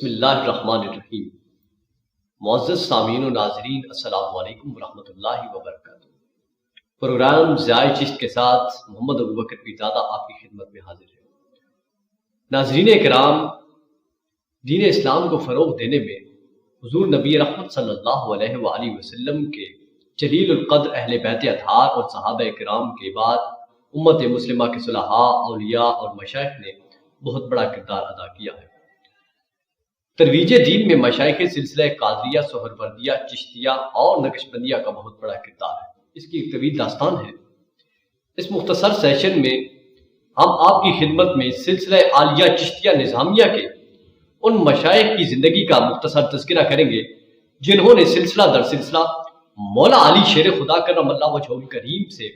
بسم اللہ الرحمن الرحیم۔ معزز سامعین و ناظرین، السلام علیکم ورحمۃ اللہ وبرکاتہ۔ پروگرام ضیاء چشت کے ساتھ محمد ابوبکر پیرزادہ آپ کی خدمت میں حاضر ہے۔ ناظرین کرام، دین اسلام کو فروغ دینے میں حضور نبی رحمت صلی اللہ علیہ وآلہ وسلم کے جلیل القدر اہل بیت اطہار اور صحابہ کرام کے بعد امت مسلمہ کے صلحاء، اولیاء اور مشائخ نے بہت بڑا کردار ادا کیا ہے۔ ترویج دین میں مشائخ سلسلہ قادریہ، سہروردیہ، چشتیہ اور نقشبندیہ کا بہت بڑا کردار ہے۔ اس کی ایک طویل داستان ہے۔ اس مختصر سیشن میں ہم آپ کی خدمت میں سلسلہ عالیہ چشتیہ نظامیہ کے ان مشائخ کی زندگی کا مختصر تذکرہ کریں گے جنہوں نے سلسلہ در سلسلہ مولا علی شیر خدا کرم اللہ وجہہ الکریم سے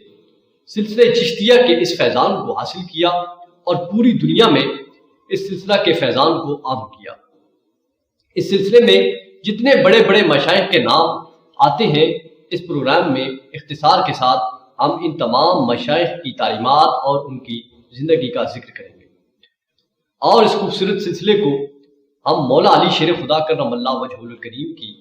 سلسلہ چشتیہ کے اس فیضان کو حاصل کیا اور پوری دنیا میں اس سلسلہ کے فیضان کو عام کیا۔ اس سلسلے میں جتنے بڑے بڑے مشائخ کے نام آتے ہیں، اس پروگرام میں اختصار کے ساتھ ہم ان تمام مشائخ کی تعلیمات اور ان کی زندگی کا ذکر کریں گے، اور اس خوبصورت سلسلے کو ہم مولا علی شیر خدا کرم اللہ وجہہ الکریم کی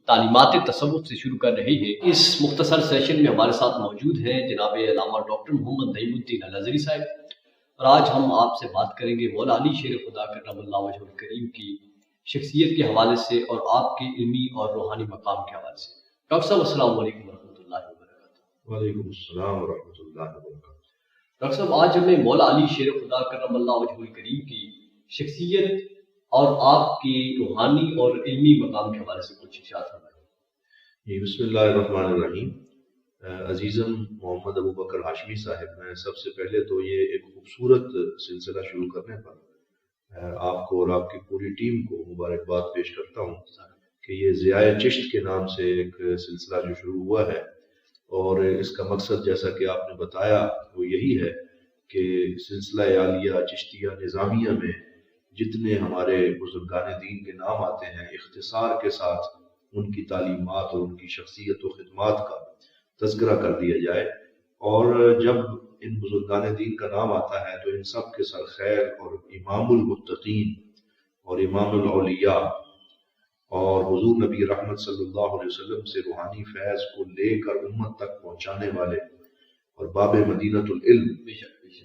تعلیمات تصوف سے شروع کر رہے ہیں۔ اس مختصر سیشن میں ہمارے ساتھ موجود ہیں جناب علامہ ڈاکٹر محمد نعیم الدین الازہری صاحب، اور آج ہم آپ سے بات کریں گے مولا علی شیر خدا کرم اللہ وجہہ الکریم کی شخصیت کے حوالے سے اور آپ کے علمی اور روحانی مقام کے حوالے سے۔ ڈاکٹر صاحب السلام علیکم ورحمۃ اللہ وبرکاتہ۔ وعلیکم السلام ورحمۃ اللہ وبرکاتہ۔ ڈاکٹر صاحب، آج ہمیں مولا علی شیر خدا کرم اللہ وجہہ الکریم کی شخصیت اور آپ کی روحانی اور علمی مقام کے حوالے سے کچھ اشارات فرمائیں۔ بسم اللہ الرحمن الرحیم۔ عزیزم محمد ابوبکر ہاشمی صاحب، میں سب سے پہلے تو یہ ایک خوبصورت سلسلہ شروع کرنے پر آپ کو اور آپ کی پوری ٹیم کو مبارکباد پیش کرتا ہوں کہ یہ ضیاء چشت کے نام سے ایک سلسلہ جو شروع ہوا ہے، اور اس کا مقصد جیسا کہ آپ نے بتایا وہ یہی ہے کہ سلسلہ عالیہ چشتیہ نظامیہ میں جتنے ہمارے بزرگان دین کے نام آتے ہیں، اختصار کے ساتھ ان کی تعلیمات اور ان کی شخصیت و خدمات کا تذکرہ کر دیا جائے۔ اور جب ان بزرگان دین کا نام آتا ہے تو ان سب کے سر خیر اور امام المتقین اور امام الاولیاء اور حضور نبی رحمت صلی اللہ علیہ وسلم سے روحانی فیض کو لے کر امت تک پہنچانے والے اور باب مدینۃ العلم،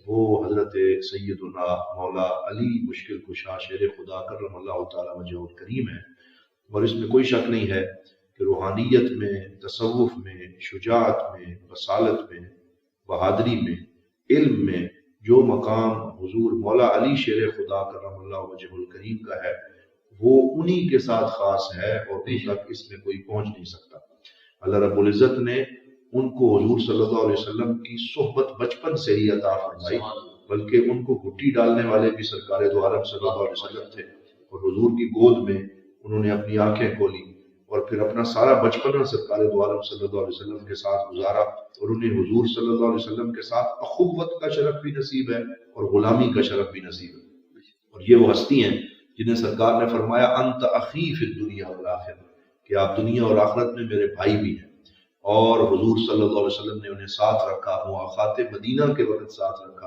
وہ حضرت سیدنا مولا علی مشکل کشا شیر خدا کرم اللہ تعالی وجہہ الکریم ہے۔ اور اس میں کوئی شک نہیں ہے کہ روحانیت میں، تصوف میں، شجاعت میں، رسالت میں، بہادری میں، علم میں جو مقام حضور مولا علی شیر خدا کرم اللہ وجہہ الکریم کا ہے، وہ انہی کے ساتھ خاص ہے اور ابھی تک اس میں کوئی پہنچ نہیں سکتا۔ اللہ رب العزت نے ان کو حضور صلی اللہ علیہ وسلم کی صحبت بچپن سے ہی عطا فرمائی، بلکہ ان کو گھٹی ڈالنے والے بھی سرکار دو عالم صلی اللہ علیہ وسلم تھے، اور حضور کی گود میں انہوں نے اپنی آنکھیں کھولی اور پھر اپنا سارا بچپنا سرکار دو عالم صلی اللہ علیہ وسلم کے ساتھ گزارا، اور انہیں حضور صلی اللہ علیہ وسلم کے ساتھ اخوت کا شرف بھی نصیب ہے اور غلامی کا شرف بھی نصیب ہے۔ اور یہ وہ ہستی ہیں جنہیں سرکار نے فرمایا انت اخی فی الدنیا والآخرہ، کہ آپ دنیا اور آخرت میں میرے بھائی بھی ہیں۔ اور حضور صلی اللہ علیہ وسلم نے انہیں ساتھ رکھا، مواخات مدینہ کے وقت ساتھ رکھا،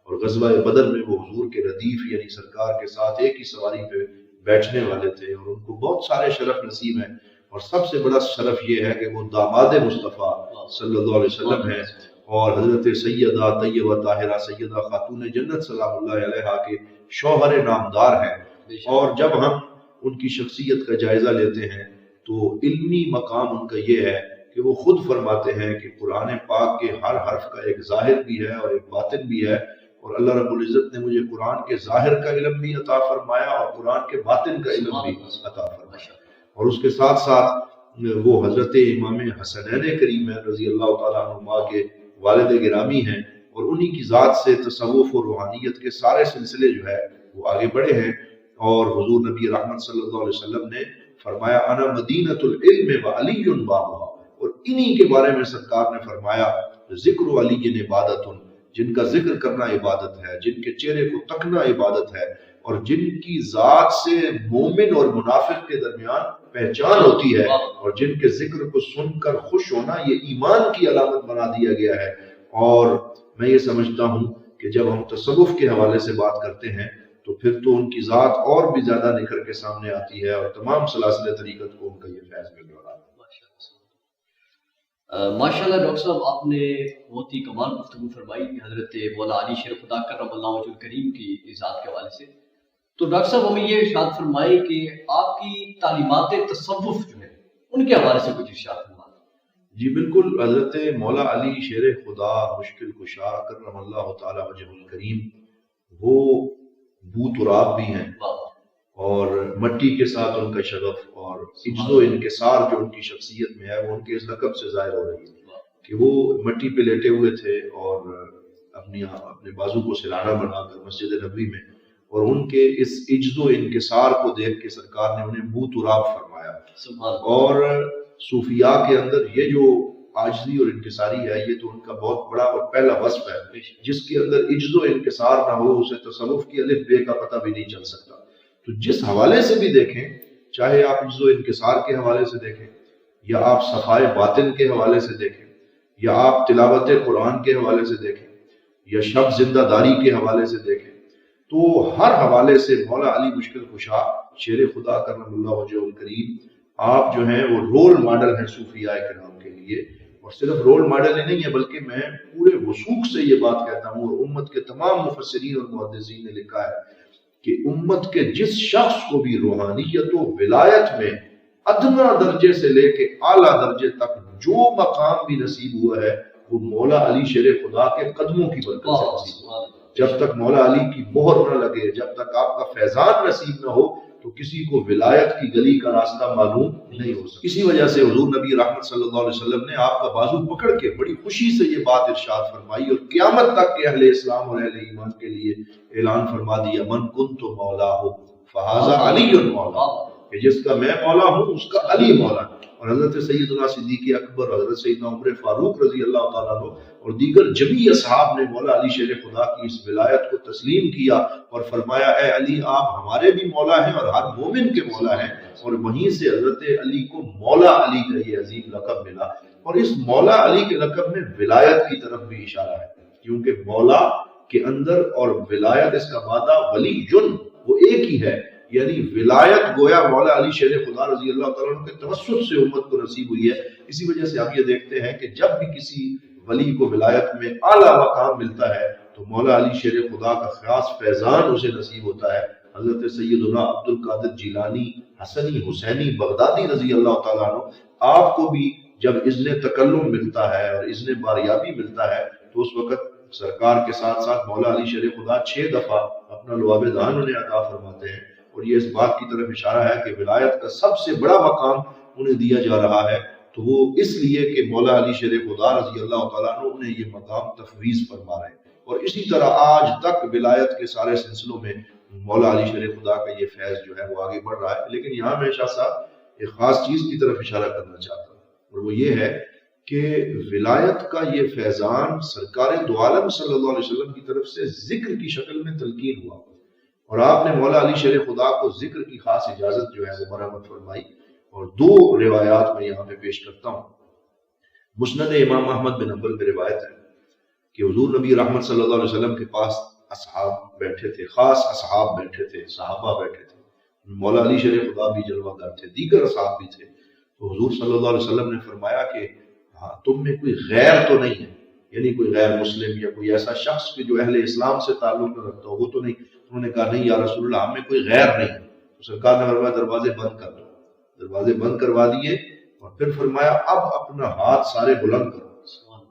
اور غزوہ بدر میں وہ حضور کے ردیف یعنی سرکار کے ساتھ ایک ہی سواری پہ بیٹھنے والے تھے، اور ان کو بہت سارے شرف نصیب ہیں، اور سب سے بڑا شرف یہ ہے کہ وہ داماد مصطفیٰ صلی اللہ علیہ وسلم ہیں، اور حضرت سیدہ طیبہ طاہرہ سیدہ خاتون جنت سلام اللہ علیہا کے شوہر نامدار ہیں۔ اور جب ہم ان کی شخصیت کا جائزہ لیتے ہیں تو علمی مقام ان کا یہ ہے کہ وہ خود فرماتے ہیں کہ قرآن پاک کے ہر حرف کا ایک ظاہر بھی ہے اور ایک باطن بھی ہے، اور اللہ رب العزت نے مجھے قرآن کے ظاہر کا علم بھی عطا فرمایا اور قرآن کے باطن کا علم بھی عطا فرمایا۔ اور اس کے ساتھ ساتھ وہ حضرت امام حسنین کریم رضی اللہ تعالیٰ عنہما کے والد گرامی ہیں، اور انہی کی ذات سے تصوف و روحانیت کے سارے سلسلے جو ہے وہ آگے بڑھے ہیں۔ اور حضور نبی رحمت صلی اللہ علیہ وسلم نے فرمایا انا مدینۃ العلم وعلی بابھا، اور انہی کے بارے میں سرکار نے فرمایا ذکر علی عبادت، جن کا ذکر کرنا عبادت ہے، جن کے چہرے کو تکنا عبادت ہے، اور جن کی ذات سے مومن اور منافق کے درمیان پہچان ہوتی ہے، اور جن کے ذکر کو سن کر خوش ہونا یہ ایمان کی علامت بنا دیا گیا ہے۔ اور میں یہ سمجھتا ہوں کہ جب ہم تصوف کے حوالے سے بات کرتے ہیں تو پھر تو ان کی ذات اور بھی زیادہ نکھر کے سامنے آتی ہے اور تمام سلاسل طریقت کو ان کا یہ فیض مل رہا ہے۔ ماشاء اللہ ڈاکٹر صاحب، آپ نے بہت ہی کمال گفتگو فرمائی حضرت مولا علی شیر خدا کرم اللہ وجہ الکریم کی ذات کے حوالے سے۔ تو ڈاکٹر صاحب ہمیں یہ ارشاد فرمائیں کہ آپ کی تعلیمات تصوف جو ہے ان کے حوالے سے کچھ ارشاد فرمائیں۔ جی بالکل، حضرت مولا علی شیر خدا مشکل کشا کرم اللہ تعالی وجہ الکریم وہ بو تراب بھی ہیں اور مٹی کے ساتھ ان کا شغف اور عجز و انکسار جو ان کی شخصیت میں ہے وہ ان کے اس لقب سے ظاہر ہو رہی ہے کہ وہ مٹی پہ لیٹے ہوئے تھے اور اپنے بازو کو سرہانہ بنا کر مسجد نبوی میں، اور ان کے اس عجز و انکسار کو دیکھ کے سرکار نے انہیں بو تراب فرمایا۔ اور صوفیاء کے اندر یہ جو عاجزی اور انکساری ہے یہ تو ان کا بہت بڑا اور پہلا وصف ہے، جس کے اندر عجز و انکسار نہ ہو اسے تصوف کی الف بے کا پتہ بھی نہیں چل سکتا۔ تو جس حوالے سے بھی دیکھیں، چاہے آپ عجز و انکسار کے حوالے سے دیکھیں یا آپ صفائے باطن کے حوالے سے دیکھیں یا آپ تلاوت قرآن کے حوالے سے دیکھیں یا شب زندہ داری کے حوالے سے دیکھیں، تو ہر حوالے سے مولا علی مشکل کشا شیر خدا کرم اللہ وجہ الکریم آپ جو ہیں وہ رول ماڈل ہیں صوفیاء کرام کے لیے۔ اور صرف رول ماڈل ہی نہیں ہے بلکہ میں پورے وثوق سے یہ بات کہتا ہوں، اور امت کے تمام مفسرین اور محدثین نے لکھا ہے کہ امت کے جس شخص کو بھی روحانیت و ولایت میں ادنا درجے سے لے کے اعلیٰ درجے تک جو مقام بھی نصیب ہوا ہے وہ مولا علی شیر خدا کے قدموں کی برکت سے نصیب ہوا۔ جب تک مولا علی کی مہر نہ لگے، جب تک آپ کا فیضان نصیب نہ ہو، تو کسی کو ولایت کی گلی کا راستہ معلوم نہیں ہو سکتا۔ اسی وجہ سے حضور نبی رحمت صلی اللہ علیہ وسلم نے آپ کا بازو پکڑ کے بڑی خوشی سے یہ بات ارشاد فرمائی اور قیامت تک کے اہل اسلام اور اہل ایمان کے لیے اعلان فرما دیا، من کنت مولا ہو فہذا علی مولا، کہ جس کا میں مولا ہوں اس کا علی مولا ہے۔ اور حضرت سیدنا صدیق اکبر، حضرت سیدنا عمر فاروق رضی اللہ تعالیٰ عنہ اور دیگر جمیع اصحاب نے مولا علی شیر خدا کی اس ولایت کو تسلیم کیا اور فرمایا اے علی آپ ہمارے بھی مولا ہیں اور ہر مومن کے مولا ہیں۔ اور وہیں سے حضرت علی کو مولا علی کا یہ عظیم لقب ملا، اور اس مولا علی کے لقب میں ولایت کی طرف بھی اشارہ ہے، کیونکہ مولا کے اندر اور ولایت اس کا مادہ ولی جن وہ ایک ہی ہے، یعنی ولایت گویا مولا علی شیر خدا رضی اللہ تعالیٰ عنہ کے توسط سے امت کو نصیب ہوئی ہے۔ اسی وجہ سے آپ یہ دیکھتے ہیں کہ جب بھی کسی ولی کو ولایت میں اعلیٰ مقام ملتا ہے تو مولا علی شیر خدا کا خاص فیضان اسے نصیب ہوتا ہے۔ حضرت سیدنا عبد القادر جیلانی حسنی حسینی بغدادی رضی اللہ تعالیٰ عنہ آپ کو بھی جب اذن تکلم ملتا ہے اور اذن باریابی ملتا ہے تو اس وقت سرکار کے ساتھ ساتھ مولا علی شیر خدا 6 دفعہ اپنا لعاب دہن انہیں عطا فرماتے ہیں، اور یہ اس بات کی طرف اشارہ ہے کہ ولایت کا سب سے بڑا مقام انہیں دیا جا رہا ہے، تو وہ اس لیے کہ مولا علی شیر خدا رضی اللہ تعالیٰ عنہ انہیں یہ مقام تفویض فرما رہے ہیں۔ اور اسی طرح آج تک ولایت کے سارے سلسلوں میں مولا علی شیر خدا کا یہ فیض جو ہے وہ آگے بڑھ رہا ہے۔ لیکن یہاں میں شاہ صاحب ایک خاص چیز کی طرف اشارہ کرنا چاہتا ہوں، اور وہ یہ ہے کہ ولایت کا یہ فیضان سرکار دو عالم صلی اللہ علیہ وسلم کی طرف سے ذکر کی شکل میں تلقین ہوا، اور آپ نے مولا علی شیر خدا کو ذکر کی خاص اجازت جو ہے وہ مرحمت فرمائی۔ اور 2 روایات میں یہاں پہ پیش کرتا ہوں۔ مسند امام احمد بن حنبل میں روایت ہے کہ حضور نبی رحمت صلی اللہ علیہ وسلم کے پاس اصحاب بیٹھے تھے، خاص اصحاب بیٹھے تھے، صحابہ بیٹھے تھے، مولا علی شیر خدا بھی جلوہ گر تھے، دیگر اصحاب بھی تھے۔ تو حضور صلی اللہ علیہ وسلم نے فرمایا کہ ہاں تم میں کوئی غیر تو نہیں ہے، یعنی کوئی غیر مسلم یا کوئی ایسا شخص کہ جو اہل اسلام سے تعلق نہ رکھتا ہو، وہ تو نہیں۔ انہوں نے کہا نہیں یا رسول اللہ ہم میں کوئی غیر نہیں ہے۔ تو سرکار نے فرمایا دروازے بند کر دو، دروازے بند کروا دیے، اور پھر فرمایا اب اپنا ہاتھ سارے بلند کرو،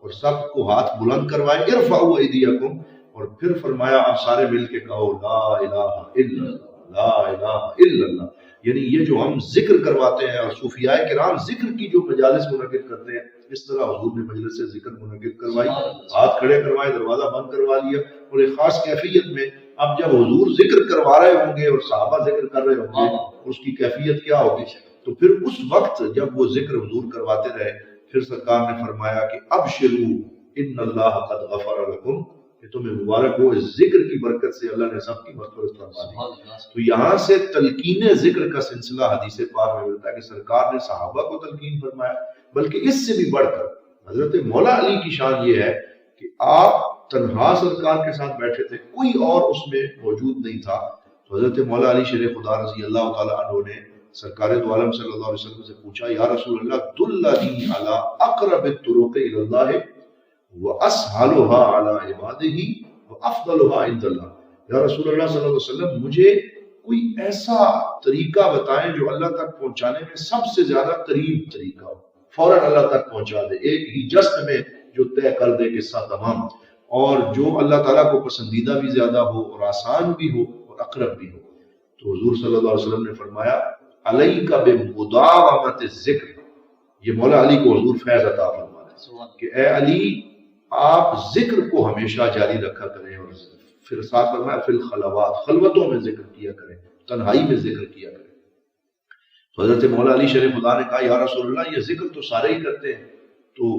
اور سب کو ہاتھ بلند کروائے، ارفعوا ایدیکم، اور پھر فرمایا اب سارے مل کے کہو لا الہ الا اللہ، لا الہ الا اللہ۔ یعنی یہ جو ہم ذکر کرواتے ہیں، اور صوفیاء کرام ذکر کی جو مجالس منعقد کرتے ہیں، اس طرح حضور نے مجلس ذکر منعقد کروائی، ہاتھ کھڑے کروائے، دروازہ بند کروا لیا، اور ایک خاص کیفیت میں اب جب حضور ذکر کروا رہے ہوں گے اور صحابہ ذکر کر رہے ہوں گے، اس کی کیفیت کیا ہوگی؟ تو پھر اس وقت جب وہ ذکر حضور کرواتے رہے، پھر سرکار نے فرمایا کہ ابشروا ان اللہ قد غفر لکم، کہ تمہیں مبارک ہو، اس ذکر کی برکت سے اللہ نے سب کی مغفرت فرما دی۔ تو یہاں سے تلقین ذکر کا سلسلہ حدیث پاک میں ملتا ہے کہ سرکار نے صحابہ کو تلقین فرمایا، بلکہ اس سے بھی بڑھ کر حضرت مولا علی کی شان یہ ہے کہ آپ تنہا سرکار کے ساتھ بیٹھے تھے، کوئی اور اس میں موجود نہیں تھا، تو حضرت مولا علی شیر خدا رضی اللہ تعالیٰ عنہ نے سرکار دو عالم صلی اللہ علیہ وسلم سے پوچھا یا رسول اللہ دلنی علی اقرب الطرق الی اللہ واسهلها علی عبادہ وافضلها عند اللہ. یا رسول اللہ صلی اللہ علیہ وسلم مجھے کوئی ایسا طریقہ بتائیں جو اللہ تک پہنچانے میں سب سے زیادہ قریب طریقہ ہو، فوراً اللہ تک پہنچا دے، ایک ہی جست میں جو طے کر دے قصہ تمام، اور جو اللہ تعالیٰ کو پسندیدہ بھی زیادہ ہو اور آسان بھی ہو اور اقرب بھی ہو. تو حضور صلی اللہ علیہ وسلم نے فرمایا علیک بمداومۃ الذکر. یہ مولا علی کو حضور فیض عطا فرما رہے ہیں کہ اے علی آپ ذکر کو ہمیشہ جاری رکھا کریں، اور پھر ساتھ فرمایا فی الخلوات، خلوتوں میں ذکر کیا کریں، تنہائی میں ذکر کیا کریں. تو حضرت مولا علی شریف خدا نے کہا یا رسول اللہ یہ ذکر تو سارے ہی کرتے ہیں. تو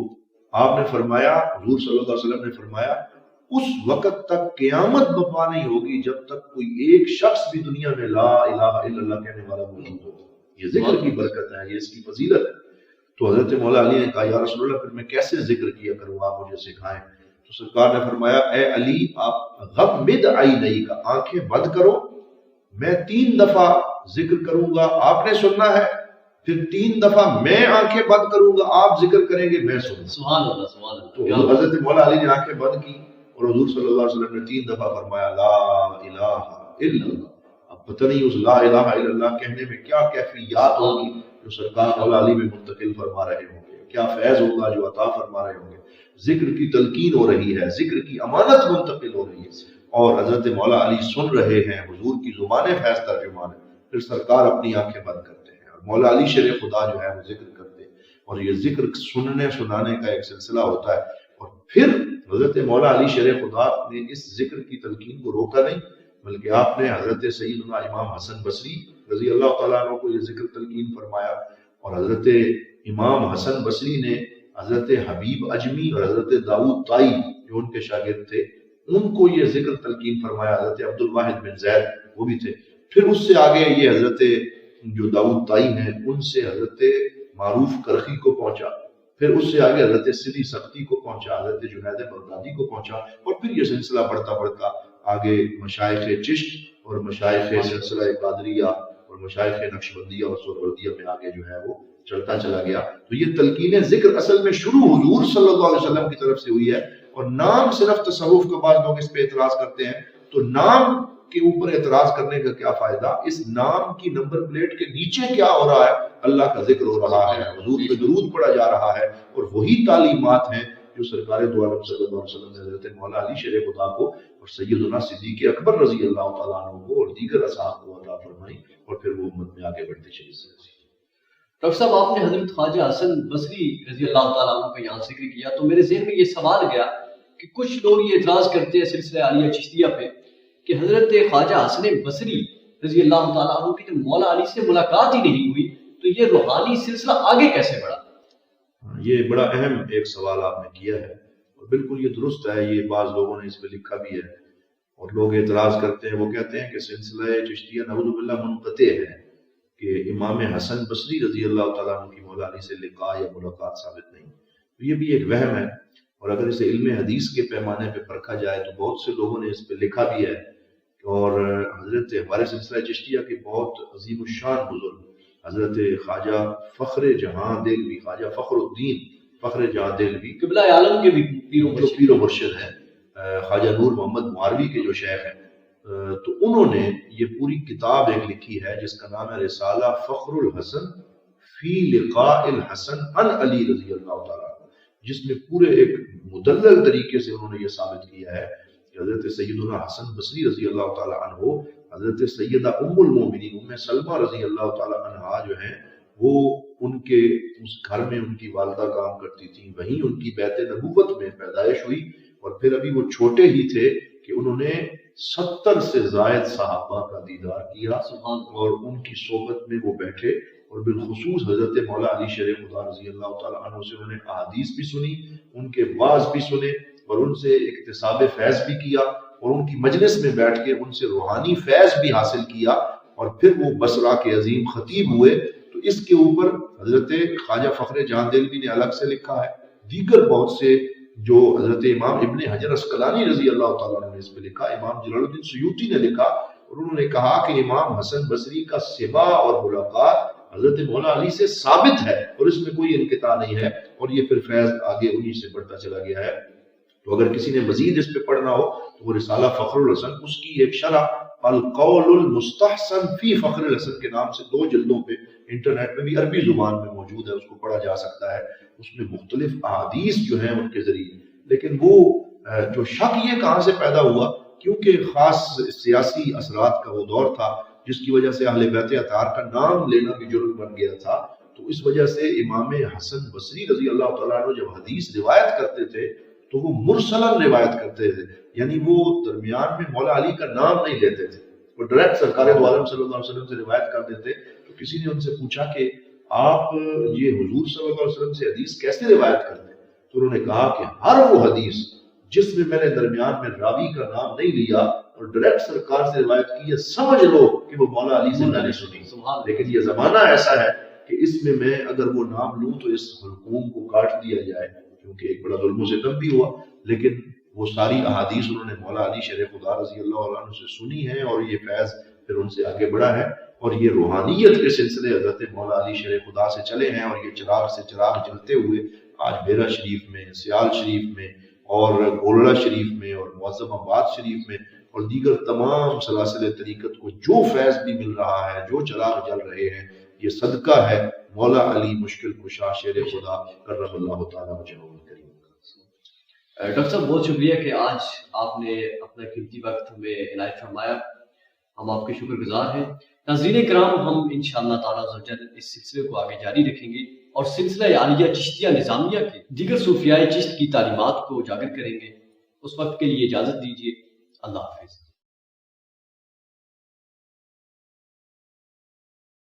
آپ نے فرمایا، حضور صلی اللہ علیہ وسلم نے فرمایا اس وقت تک قیامت برپا نہیں ہوگی جب تک کوئی ایک شخص بھی دنیا میں لا الہ الا اللہ کہنے والا موجود ہو. یہ ذکر کی برکت ہے، یہ اس کی فضیلت ہے. تو حضرت مولا علی نے کہا یا رسول اللہ پھر میں کیسے ذکر کیا کروں، آپ مجھے سکھائیں. تو سرکار نے فرمایا اے علی آپ غمض عینیک، آنکھیں بند کرو، میں 3 دفعہ ذکر کروں گا، آپ نے سننا ہے، پھر 3 دفعہ میں آنکھیں بند کروں گا، آپ ذکر کریں گے، میں سنوں گا. سبحان اللہ سبحان اللہ. تو حضرت مولا علی نے آنکھیں بند کی اور حضور صلی اللہ علیہ وسلم نے 3 دفعہ فرمایا لا الہ الا اللہ. اب پتہ نہیں اس لا الہ الا اللہ کہنے میں کیا کیفیات ہوگی جو سرکار مولا علی میں منتقل فرما رہے ہوں گے، کیا فیض ہوگا جو عطا فرما رہے ہوں گے. ذکر کی تلقین ہو رہی ہے، ذکر کی امانت منتقل ہو رہی ہے، اور حضرت مولا علی سن رہے ہیں، حضور کی زبان فیض ترجمان ہے. پھر سرکار اپنی آنکھیں بند کرتے ہیں اور مولا علی شیر خدا جو ہے وہ ذکر کرتے ہیں، اور یہ ذکر سننے سنانے کا ایک سلسلہ ہوتا ہے. اور پھر حضرت مولا علی شیر خدا نے اس ذکر کی تلقین کو روکا نہیں، بلکہ آپ نے حضرت سیدنا امام حسن بصری رضی اللہ تعالیٰ عنہ کو یہ ذکر تلقین فرمایا، اور حضرت امام حسن بصری نے حضرت حبیب اجمی اور حضرت داؤد طائی جو ان کے شاگرد تھے ان کو یہ ذکر تلقین فرمایا. حضرت عبد الواحد بن زید وہ بھی تھے. پھر اس سے آگے یہ حضرت جو داؤد طائی ہیں ان سے حضرت معروف کرخی کو پہنچا، پھر اس سے آگے حضرت سلی سختی کو پہنچا، حضرت جنید بغدادی کو پہنچا، اور پھر یہ سلسلہ بڑھتا بڑھتا آگے مشائخ چشت اور مشائخ سلسلہ قادریہ اور مشائخ نقشبندیہ اور سہروردیہ میں آگے جو ہے وہ چلتا چلا گیا. تو یہ تلقین ذکر اصل میں شروع حضور صلی اللہ علیہ وسلم کی طرف سے ہوئی ہے. اور نام صرف تصوف کا، بعض لوگ اس پہ اعتراض کرتے ہیں، تو نام کے اوپر اعتراض کرنے کا کیا فائدہ؟ اس نام کی نمبر پلیٹ کے نیچے کیا ہو رہا ہے؟ اللہ کا ذکر ہو رہا ہے، حضور پہ درود پڑھا جا رہا ہے، اور وہی تعلیمات ہیں جو سرکار دو عالم صلی اللہ علیہ وسلم نے حضرت مولا علی شیر خدا کو اور سیدنا صدیق اکبر رضی اللہ تعالیٰ عنہ کو اور دیگر اصحاب کو عطا فرمائی، اور پھر وہ امت میں آگے بڑھتے چلی. ڈاکٹر صاحب آپ نے حضرت خواجہ حسن بصری رضی اللہ تعالیٰ عنہ کا یہاں ذکر کیا، تو میرے ذہن میں یہ سوال گیا کہ کچھ لوگ یہ اعتراض کرتے ہیں سلسلہ عالیہ چشتیہ پہ کہ حضرت خواجہ حسن بصری رضی اللہ تعالیٰ عنہ کی جب مولا علی سے ملاقات ہی نہیں ہوئی تو یہ روحانی سلسلہ آگے کیسے بڑھا؟ یہ بڑا اہم ایک سوال آپ نے کیا ہے، اور بالکل یہ درست ہے. یہ بعض لوگوں نے اس پہ لکھا بھی ہے، اور لوگ اعتراض کرتے ہیں، وہ کہتے ہیں کہ سلسلہ چشتیہ نعوذ باللہ منقطع ہے، کہ امام حسن بصری رضی اللہ تعالیٰ عنہ کی مولا علی سے لقاء یا ملاقات ثابت نہیں. تو یہ بھی ایک وہم ہے، اور اگر اسے علم حدیث کے پیمانے پہ پرکھا جائے تو بہت سے لوگوں نے اس پہ لکھا بھی ہے. اور حضرت ہمارے سلسلہ چشتیہ کے بہت عظیم الشان بزرگ حضرت خواجہ فخر جہاں دہلوی، خواجہ فخر الدین فخر جہاں دہلوی قبلہ عالم کے بھی پیر و مرشد ہیں، خواجہ نور محمد معاروی کے جو شیخ ہیں، تو انہوں نے یہ پوری کتاب ایک لکھی ہے جس کا نام ہے رسالہ فخر الحسن فی لقاء الحسن عن علی رضی اللہ تعالیٰ، جس میں پورے ایک مدلل طریقے سے انہوں نے یہ ثابت کیا ہے کہ حضرت سیدنا حسن بصری رضی اللہ تعالیٰ عنہ حضرت سیدہ ام المومنین ام سلمہ رضی اللہ تعالیٰ عنہا جو ہیں وہ ان کے اس گھر میں ان کی والدہ کام کرتی تھیں، وہیں ان کی بیعت نبوت میں پیدائش ہوئی، اور پھر ابھی وہ چھوٹے ہی تھے کہ انہوں نے 70 سے زائد صحابہ کا دیدار کیا اور ان کی صحبت میں وہ بیٹھے، اور بالخصوص حضرت مولا علی شیر خدا رضی اللہ تعالیٰ عنہ سے انہوں نے احادیث بھی سنی، ان کے وعظ بھی سنے، اور ان سے اکتساب فیض بھی کیا، اور ان کی مجلس میں بیٹھ کے ان سے روحانی فیض بھی حاصل کیا، اور پھر وہ بصرہ کے عظیم خطیب ہوئے. تو اس کے اوپر حضرت خواجہ فخر جہاں دہلوی نے الگ سے لکھا ہے، دیگر بہت سے جو حضرت امام ابن حجر اسقلانی رضی اللہ تعالیٰ عنہ نے اس پہ لکھا، امام جلال الدین سیوطی نے لکھا، اور انہوں نے کہا کہ امام حسن بصری کا سبا اور ملاقات حضرت مولا علی سے ثابت ہے اور اس میں کوئی انقطاع نہیں ہے، اور یہ پھر فیض آگے انہی سے بڑھتا چلا گیا ہے۔ تو اگر کسی نے مزید اس پہ پڑھنا ہو تو وہ رسالہ فخر الحسن، اس کی ایک شرح القول المستحسن فی فخر الحسن کے نام سے 2 جلدوں پہ انٹرنیٹ پہ بھی عربی زبان میں موجود ہے، اس کو پڑھا جا سکتا ہے۔ اس میں مختلف احادیث جو ہیں ان کے ذریعے، لیکن وہ جو شک یہ کہاں سے پیدا ہوا، کیونکہ خاص سیاسی اثرات کا وہ دور تھا جس کی وجہ سے اہل بیت اطہار کا نام لینا بھی جرم بن گیا تھا، تو اس وجہ سے امام حسن بصری رضی اللہ تعالیٰ عنہ جب حدیث روایت کرتے تھے تو وہ مرسلن روایت کرتے تھے، یعنی وہ درمیان میں مولا علی کا نام نہیں لیتے تھے، وہ ڈائریکٹ سرکار دو عالم صلی اللہ علیہ وسلم سے روایت کر دیتے۔ تو کسی نے ان سے پوچھا کہ آپ یہ حضور صلی اللہ علیہ وسلم سے حدیث کیسے روایت کرتے؟ تو انہوں نے کہا کہ ہر وہ حدیث جس میں میں نے درمیان میں راوی کا نام نہیں لیا اور ڈائریکٹ سرکار سے روایت کی ہے، سمجھ لو کہ وہ مولا علی سے میں نے سنی۔ لیکن یہ زمانہ ایسا ہے کہ اس میں اگر وہ نام لوں تو اس حلقوم کو کاٹ دیا جائے، کیونکہ ایک بڑا ظلم و ستم بھی ہوا، لیکن وہ ساری احادیث انہوں نے مولا علی شیر خدا رضی اللہ عنہ سے سنی ہے، اور یہ فیض پھر ان سے آگے بڑھا ہے، اور یہ روحانیت کے سلسلے حضرت مولا علی شیر خدا سے چلے ہیں، اور یہ چراغ سے چراغ جلتے ہوئے آج بیرا شریف میں، سیال شریف میں، اور گولڑا شریف میں، اور معظم آباد شریف میں، اور دیگر تمام سلاسل طریقت کو جو فیض بھی مل رہا ہے، جو چراغ جل رہے ہیں، یہ صدقہ ہے مولا علی مشکل کشا شیر خدا کرم اللہ تعالیٰ وجہہ الکریم۔ ڈاکٹر صاحب بہت شکریہ کہ آج آپ نے اپنا قیمتی وقت ہمیں عنایت فرمایا، ہم آپ کے شکر گزار ہیں۔ ناظرین کرام، ہم انشاءاللہ تعالیٰ عزوجل اس سلسلے کو آگے جاری رکھیں گے اور سلسلہ عالیہ چشتیہ نظامیہ کے دیگر صوفیائے چشت کی تعلیمات کو اجاگر کریں گے۔ اس وقت کے لیے اجازت دیجیے، اللہ حافظ۔